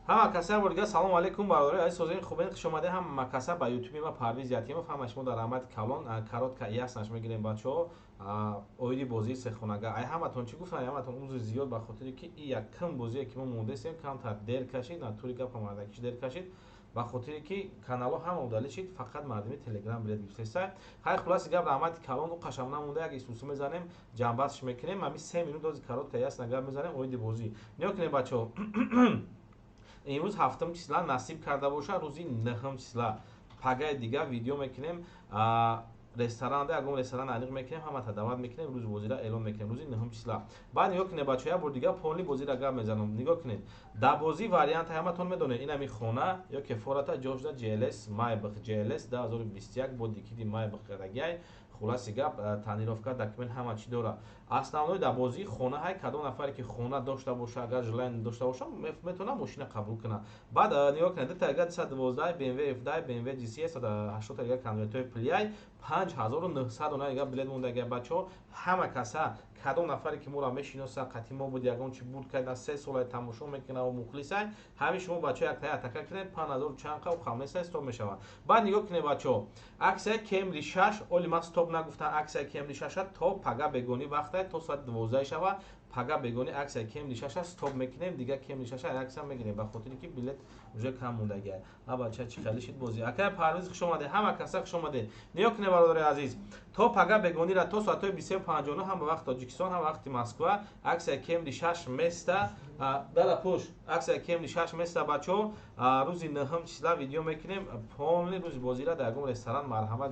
ҳама каса бурга салом алейкум бародари азиз ҳозирин хубин хуш омадед ҳама каса ба ютуби ма Парвиз Ятимов ҳамаш мо дар раҳмати калон каротка яснаш мегирем бачаҳо оиди бозии сехонага ай ҳаматон чӣ гуфтам ҳаматон умри зиёд ба хотире ки и яккам бозие ки мо мондесем камтар дер кашид натури гапа мардакиш дер кашид ба хотире ки каналҳо ҳама удалӣ шид фақат мардими телеграм билет гирифтеса ҳай хулоси гап раҳмати калон у қашам намонда як исусу мезанем ҷамбазш мекунем ами 3 минут ози каротка ясна гап мезанем оиди бозӣ нигоҳ кунед бачаҳо имрӯз 7 числа насиб карда боша рӯзи 9 числа пагаи дигар видео мекунем ресторанда ягон ресторан аниқ мекунем ҳамата даъват мекунем рӯзи бозира эълон мекунем рӯзи 9 числа баъд нигоҳ кунед бачаҳо як бор дигар полни бозира гап мезанам нигоҳ кунед дар бозӣ варианта ҳаматон медонед ин ҳами хона ё кефората ҷошда GLS Maybach GLS 2021 бо дикиди Maybach қарагиай хулоси гап таънировка документ ҳама чӣ дора основной дар бозии хона ҳай кадом нафаре ки хона дошта боша агар желание дошта боша метавона мошина қабул куна баъд нигоҳ кунед дата 212 BMW F10 BMW GCS 180 конвертои плиай 5900 дона дига билет мондагия бачаҳо ҳама каса кадом нафаре ки моро мешиноса қати мо буд ягон чи буд кайда 3 сола тамошо мекунад ва мухлисай ҳами шумо бачаҳо як тая атака кунед 5000 чанқа ва хамеса стоп мешавад баъд нигоҳ кунед бачаҳо аксияи Camry 6 оли ман стоп нагуфтам аксияи Camry 6 то пага бегони вақта то соати 12 шава пага бегони аксияи Camry 6 стоп мекунем дига Camry 6 аксия мегирем ба хотире ки билет уже кам мондагия а бача чи хеле шид бозӣ акай Парвиз хуш омадед ҳама каса хуш омадед нигоҳ кунед бародари азиз то пага бегонира то соатои 23:59 ҳам ба вақти Тоҷикистон ҳам вақти Москва аксияи Camry 6 места дара пуш аксияи Camry 6 места бачаҳо рӯзи 9 числа видео мекунем полни рӯзи бозира дар ягон ресторан марҳамат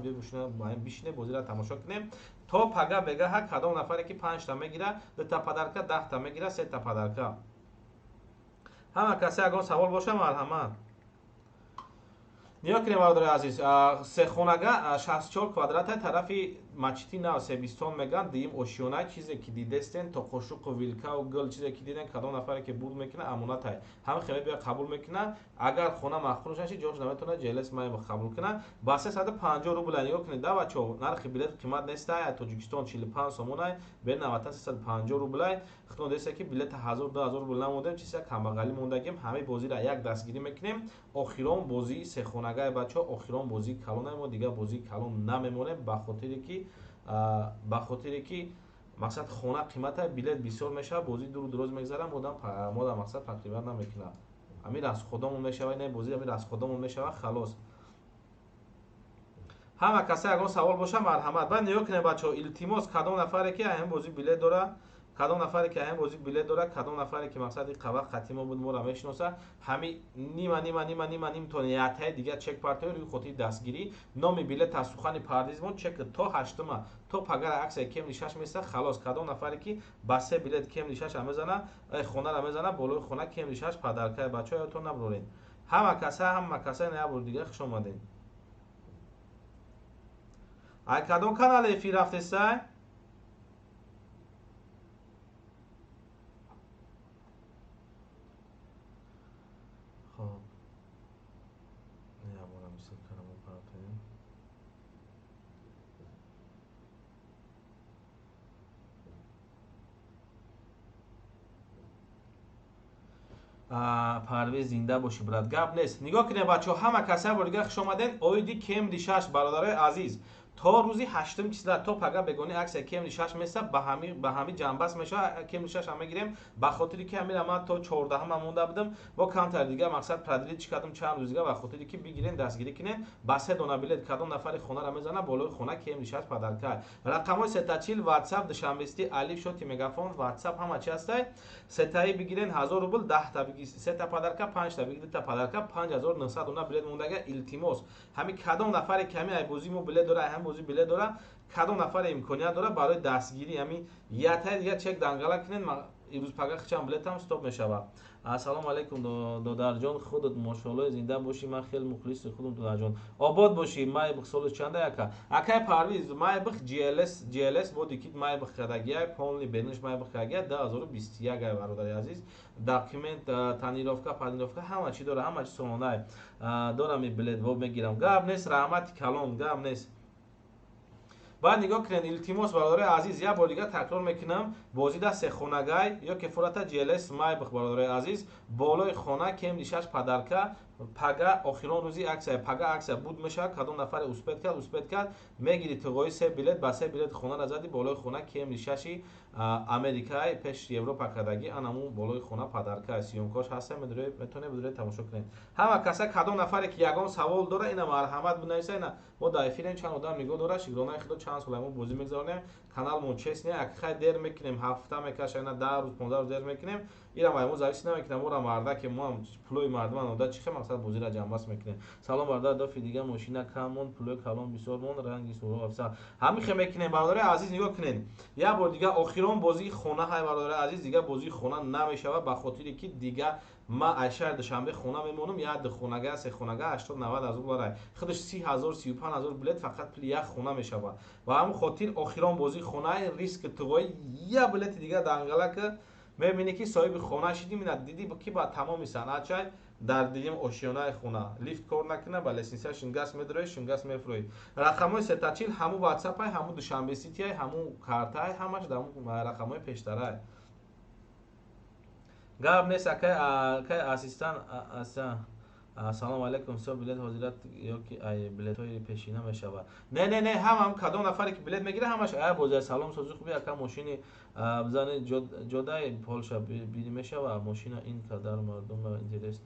бишинем бозира тамошо кунем то пага бегаҳа кадом нафаре ки 5 та мегира 2 та падарка 10 та мегира 3 та падарка ҳама каса ягон савол боша марҳамат нигоҳ кунед бародари азиз сехонага 64 квадрата тарафи мачити нав Себистон меган диим ошёна чизе ки дидестен то қошуқу вилкау гул чизе ки диден кадом нафаре ки буд мекуна амонатай ҳам хемет бия қабул мекуна агар хона махруш наши ҷош наметона GLS Maybach қабул куна ба 350 рубля нигоҳ кунед да бачаҳо нархи билет қимат нестай Тоҷикистон 45 сомонай бе 350 рубля хитон деста ки билет 1000-2000 рубля намодем чиса камбағалӣ мондагим ҳамаи бозира як дастгирӣ мекунем охирон бозии сехонагаи бачаҳо охирон бозии калонаи мо дигар бозии калон намемонем ба хотире ки мақсад хона қиматай билет бисёр мешавад бозӣ дур дроз мегзарад мо дар мақсад тақрибан намекунад ами расходамон мешавад не бозӣ ами расходамон мешавад халос ҳама каса ягон савол боша марҳамат баъд нигоҳ кунед бачаҳо илтимос кадом нафаре ки аҳам бозӣ билет дора кадом нафаре ки аҳам бозӣ билет дора кадом нафаре ки мақсади қавақ қати мо буд моро мешиноса ҳами нимтон ятаи дигар чек партои рӯи хотири дастгирӣ номи билета сухани Парвизмон чек то 8 то пагара аксияи Camry 6 меса халос кадом нафаре ки ба 3 билет Camry 6 мезана хонара мезана болои хона Camry 6 падаркаи бачаҳо ёдтон набуроред ҳама каса ина бор дигар хуш омадед ай кадом канале эфир рафтесай Парвиз зинда боши брат гап нест нигоҳ кунед бачаҳо ҳама каса бор дигар хуш омадед оиди Camry 6 бародарои азиз то рӯзи 8 числа то пага бегони аксияи Camry 6 меса ба ҳами ҷанбас мешавад Camry 6 ҳам мегирем ба хотире ки ҳамира ман то 14 монда будам бо камтар дигар мақсад продлит чӣ кардам чанд рӯз дигар ба хотире ки бигирен дастгирӣ кунем ба 3 дона билет кадом нафари хонара мезана болои хона Camry 6 падарка рақамҳои 340 WhatsApp душанбести алиф шоти мегафон WhatsApp ҳама чи ҳастай сетаи бигирен 1000 рубл 10 та бигир 3 та падарка 5 та бигир 2 та падарка 5900 дона билет мондага илтимос ҳами кадом нафаре ки ҳами ай бозӣ мо билет дора ҳам бозӣ билет дора кадом нафаре имконият дора барои дастгирӣ ҳами ятаи дигар чек дангала кунед имрӯз пага хичам билетам стоп мешавад ассалому алейкум додарҷон худат мошоалло зинда бошӣ ман хеле мухлиси худам додарҷон обод бошӣ Maybach соли чанда яка акай Парвиз Maybach GLS бо дикит Maybach кардагия полни бениш Maybach кардагия 2021 ай бародари азиз документ таънировка паднировка ҳама чӣ дора ҳама чӣ сононай дорам билет во мегирам гап нест раҳмати калон гап нест بعد نگاه کنید التماس برادرای عزیز یک بار دیگه تکرار میکنم بازی در سه خانگای یا کفارت جلس مای برادرای عزیز بالای خانه کم دیشش پدرکه پگا آخران روزی عکس بود میشه کدام نفر اسپید کرد میگیری توگوی سه بلیت با سه بلیت خونه را زدی بالای خونه کم دیششی امریکای پیش یوروپا کردگی انمو بالای خونه پدرکه سیونکاش هست میتونه بدوره تماشا کنید همه کسا کدام نفری که یگان سوال داره اینا مرحمت بنویسه اینا ما در افیر چند آدم نگاه داره شگرانه خدا چند سال ما بازی میگذاریم کانال مون چیست نه اگه دیر میکنیم هفته میکشه اینا 10 روز 15 روز دیر میکنیم اینا ما زایش نمیکنیم ما را مردا که ما هم پلوی مردم اون چه مقصد بازی را جمع بس میکنیم سلام برادر دافی دیگه ماشینا کامون پلوی کلام بسیار مون رنگی سرخ افسر همین خه میکنیم برادر عزیز نگاه کنین یا بار دیگه آخرون بازی خونه های برادر عزیز دیگه بازی خونه نمیشه به خاطر که دیگه ما اشهر دوشنبه خونه میمونم یا دو خونگه سه خونگه 80 90 هزار دلار خودش 30000 35000 بلیت فقط پل یک خونه میشه و همون خاطر آخران بازی خونه ریسک تو یا بلیت دیگه دنگله که میبینی که صاحب خونه شدیم اینا دیدی که با تمام صنعت چای در دیدیم آشیانه خونه لیفت کار نکنه با لیسنس شنگاس میدره شنگاس میفروید رقمای ستاچیل همو واتساپ های همو دوشنبه سیتی های همو کارت های همش در رقمای پیشتره گاب نیست که اسیستان سلام علیکم سو بلیت حضرت یا که ای بلیت های پیشینه میشه نه هم کدام نفری که بلیت میگیره همش ای بوزه سلام سوزی خوبی اکا ماشین بزنه جدای پولشا بیری میشه و ماشین این قدر مردم اینترست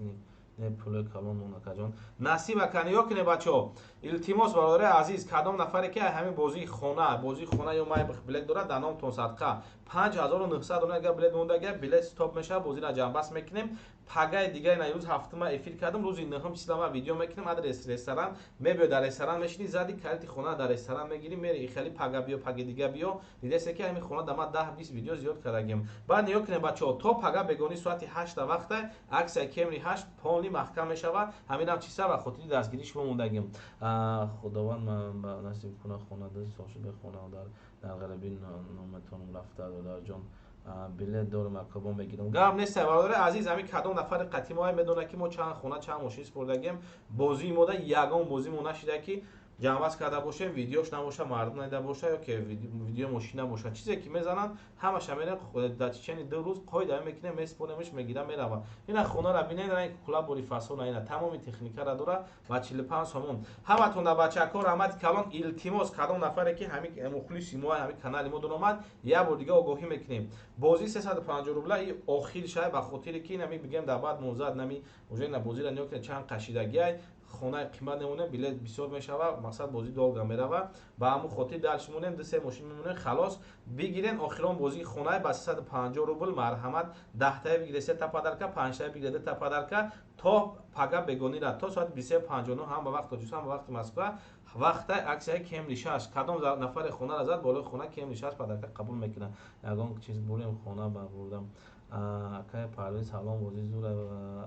نه پول کلان اون جان نصیب کنه یا کنه بچه‌ها التماس برادر عزیز کدام نفری که همین بازی خونه یا مای بلیت داره در نام تون صدقه 5900 دلار اگر بلیت مونده اگر بلیت استاپ میشه بازی را جمع بس میکنیم پگای دیگه این روز هفتم افیر کردم روز نهم چیزا ویدیو میکنم آدرس رستوران میبیو در رستوران میشینی زدی کارت خونه در رستوران میگیری میری خیلی پگا بیا پگا دیگه بیا دیدی که همین خونه دما 10 20 ویدیو زیاد کردیم بعد نگاه کنید بچه‌ها تو پگا بگونی ساعت 8 وقت عکس کمری 8 پونلی محکم میشه و همین هم چیزا و خاطری دستگیریش موندگیم خداوند من با نصیب کنه خونه دست سوشو به خونه در غربی نومتون رفته دادر جان بلیت دارم اکابون بگیرم گام نیست برادر عزیز همین کدام نفر قطیمای میدونه که ما چند خونه چند ماشین سپردگیم بازی موده یگان بازی مونه شده که جمع‌بست کرده باشه ویدیوش نباشه مردم ندیده باشه یا که ویدیو ماشین نباشه چیزی که میزنن همش میرن در چنین 2 روز قاید میکنه میسپونمش میگیرم میرم اینا خونه را ببینید این کلا بوری فاسون اینا تمام تکنیک را داره و 45 همون همتون در بچه‌ها رحمت کلان التماس کدام نفری که همین مخلصی ما همین کانال ما دور اومد یه بار دیگه آگاهی میکنیم بازی 350 روبل آخر شای به خاطر که نمی بگم در بعد موزد نمی وجه بازی را نیوکه چند قشیدگی خونه قیمت نمونه بلیت بسیار میشه و مقصد بازی دالگا میره و همون خاطر درش مونیم دو سه ماشین میمونه خلاص بگیرین آخران بازی خونه با 350 روبل مرحمت 10 تا بگیره 3 تا پدرکه 5 تا بگیره 2 تا پدرکه تا پگا بگونی را تا ساعت 23:59 هم به وقت جوش هم به وقت مسکو وقت عکسای کم ریشاش کدام نفر خونه را زد بالای خونه کم ریشاش پدرکه قبول میکنه یگان چیز بریم خونه بردم اکای پرویز سلام بازی زور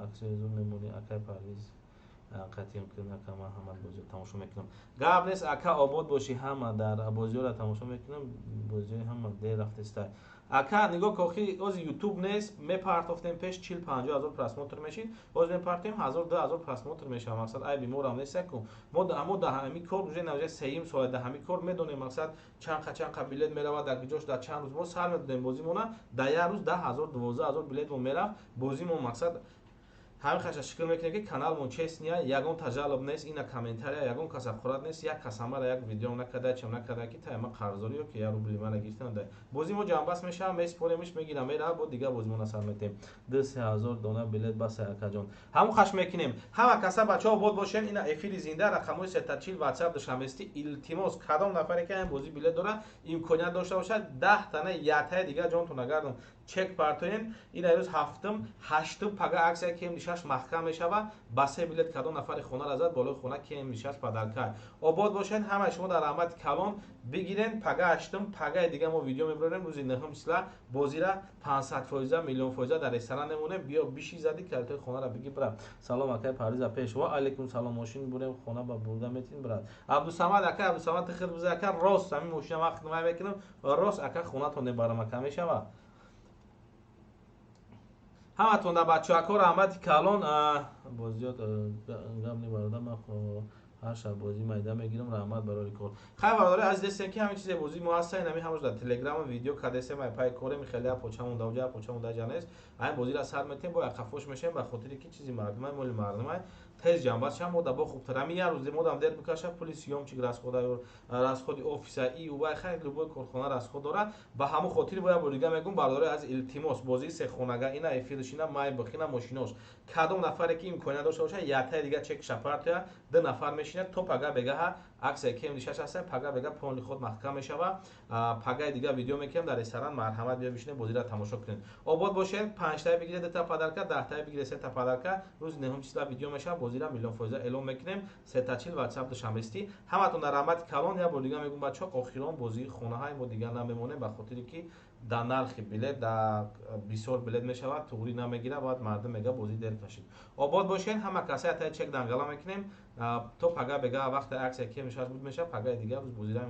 عکس زور میمونی اکای پرویز قطعی میکنم که من هم بازی تماشا میکنم گاب نیست اکا آباد باشی هم در بازی را تماشا میکنم بازی هم دیر رفته است اکا نگاه کوخی از یوتیوب نیست میپرتافتیم پیش 40 50 هزار پرسموتر میشین باز میپرتیم 1000 2000 پرسموتر میشه مقصد ای بیمار هم نیست کو ما ده همین کار روز نوجه سیم سال ده همین کار میدونیم مقصد چند بلیت میره در جوش در چند روز ما سر میدیم بازی مونه در یک روز 10000 12000 بلیت مون میره بازی مون مقصد همین خشش شکل میکنه که کانال مون چیست نیا یگان تجربه نیست اینا کامنتاری یگان کس خورد نیست یک کسامر یک ویدیو نکرده چم نکرده که تایم قرضاری که یارو بلی من گرفتن ده بازی مو جام بس میشه میسپوریمش میگیرم میره با دیگه بازی مون سر میتیم 3000 دونه بلیت بس یک جان همو خش میکنیم همه کسا بچه‌ها بود باشین اینا افیل زنده رقمای 340 واتساپ دشمستی التماس کدام نفری که این بازی بلیت داره امکانیت داشته باشه 10 تا نه یاته دیگه جان تو نگردم چک پارتوین این روز هفتم هشتم پگا عکس کم نشاش محکم میشه و بسه بلیت کدام نفر خونه را زد بالای خونه کم نشاش بدل کرد آباد باشین همه شما در رحمت کلان بگیرین پگا هشتم پگا دیگه ما ویدیو میبریم روز نهم مثلا بازی را 500% میلیون % در رستوران نمونه بیا بیشی زدی کارت خونه را بگی برام سلام اکای پاریز پیش و علیکم سلام ماشین بریم خونه با بردم میتین برات عبدالصمد اکای عبدالصمد خیر بزرگ اکای راست همین ماشین وقت ما میکنم راست اکای خونه تو نبرم کم میشه و همتون در بچه ها رحمت کلان بازیات گم نبردم ҳар шаб бозӣ майда мегирам. Раҳмат барои кор. Хай бародари азиз дестем ки ҳамин чизе бозӣ мо ҳастаи нами ҳамаш дар телеграм видео кадесем ай пай корем хеле почамон давҷа почамон даҷа нест. Ай бозира сар метем бо якафош мешем ба хотире ки чизи мардумай моли мардумай тез ҷамъбат мо дабо хубтар. Ҳамин як рӯз модам дер бикаша пули сиёмчик расходи офиса и убай хай любой корхона расход дорад. Ба ҳамон хотир бояд бо дига мегӯям бародари аз илтимос бозии сеххонага ина эфиршина май бихина мошинош кадом нафаре ки имконият дошта бошад яктаи дига чек шапартоя ду нафар мешинад то пага бегаҳа аксия кем дишаш аста пага бега пони ход маҳкам мешава. Пагаи дига видео мекунем дар ресторан марҳамат бия бишинед бозира тамошо кунед. Обод бошед. 5 бигиред дата падарка 10 бигиред сета падарка рӯзи нехум числа видео мешава бозира миллион фоиза эълон мекунем. Сетачил WhatsApp душамбисти ҳаматон дар раҳмати калон я бор дига мегӯям бачаҳо охирон бозии хонаҳаи мо дига намемонем ба хотире ки дар нархи билет дар бисёр билет мешавад туғрӣ намегирад баъд мардум мега бозӣ дер кашид. Обод бошед. Ҳама касе ятаи чек дангала мекунем то пага бега вақте аксия кем нишаш буд меша пагаи дига рӯз бозира